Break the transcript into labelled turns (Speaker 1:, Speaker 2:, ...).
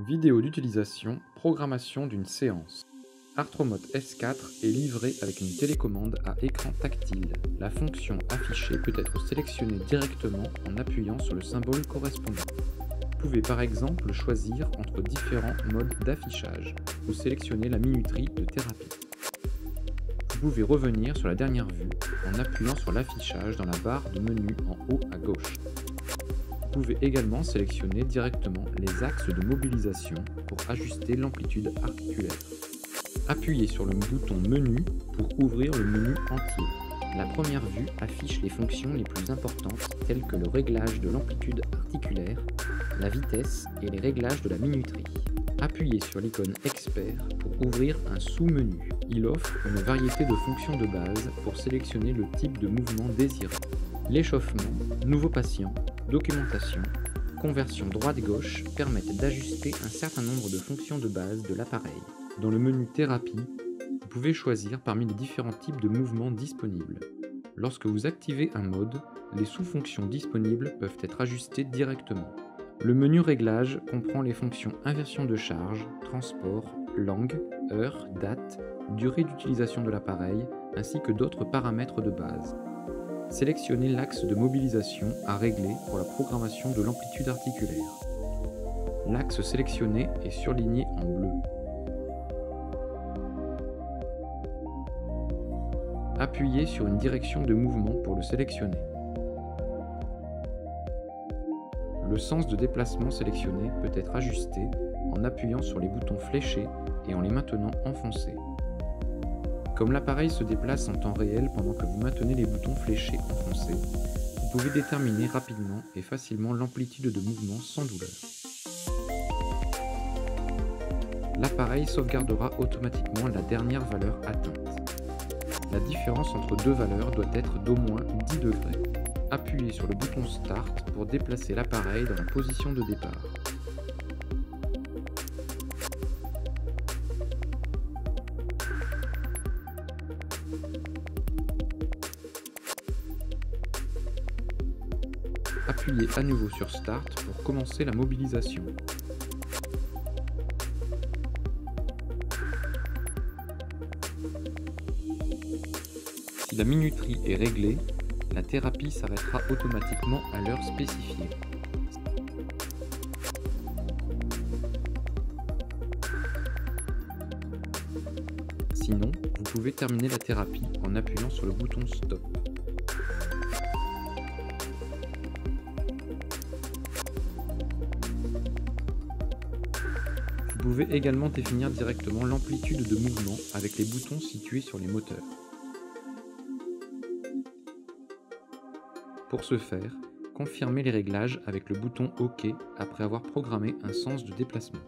Speaker 1: Vidéo d'utilisation, programmation d'une séance. Arthromote S4 est livré avec une télécommande à écran tactile. La fonction affichée peut être sélectionnée directement en appuyant sur le symbole correspondant. Vous pouvez par exemple choisir entre différents modes d'affichage ou sélectionner la minuterie de thérapie. Vous pouvez revenir sur la dernière vue en appuyant sur l'affichage dans la barre de menu en haut à gauche. Vous pouvez également sélectionner directement les axes de mobilisation pour ajuster l'amplitude articulaire. Appuyez sur le bouton Menu pour ouvrir le menu entier. La première vue affiche les fonctions les plus importantes telles que le réglage de l'amplitude articulaire, la vitesse et les réglages de la minuterie. Appuyez sur l'icône Expert pour ouvrir un sous-menu. Il offre une variété de fonctions de base pour sélectionner le type de mouvement désiré. L'échauffement, nouveau patient, documentation, conversion droite-gauche permettent d'ajuster un certain nombre de fonctions de base de l'appareil. Dans le menu Thérapie, vous pouvez choisir parmi les différents types de mouvements disponibles. Lorsque vous activez un mode, les sous-fonctions disponibles peuvent être ajustées directement. Le menu Réglages comprend les fonctions inversion de charge, transport, langue, heure, date, durée d'utilisation de l'appareil, ainsi que d'autres paramètres de base. Sélectionnez l'axe de mobilisation à régler pour la programmation de l'amplitude articulaire. L'axe sélectionné est surligné en bleu. Appuyez sur une direction de mouvement pour le sélectionner. Le sens de déplacement sélectionné peut être ajusté en appuyant sur les boutons fléchés et en les maintenant enfoncés. Comme l'appareil se déplace en temps réel pendant que vous maintenez les boutons fléchés enfoncés, vous pouvez déterminer rapidement et facilement l'amplitude de mouvement sans douleur. L'appareil sauvegardera automatiquement la dernière valeur atteinte. La différence entre deux valeurs doit être d'au moins 10 degrés. Appuyez sur le bouton Start pour déplacer l'appareil dans la position de départ. Appuyez à nouveau sur Start pour commencer la mobilisation. Si la minuterie est réglée, la thérapie s'arrêtera automatiquement à l'heure spécifiée. Sinon, vous pouvez terminer la thérapie en appuyant sur le bouton Stop. Vous pouvez également définir directement l'amplitude de mouvement avec les boutons situés sur les moteurs. Pour ce faire, confirmez les réglages avec le bouton OK après avoir programmé un sens de déplacement.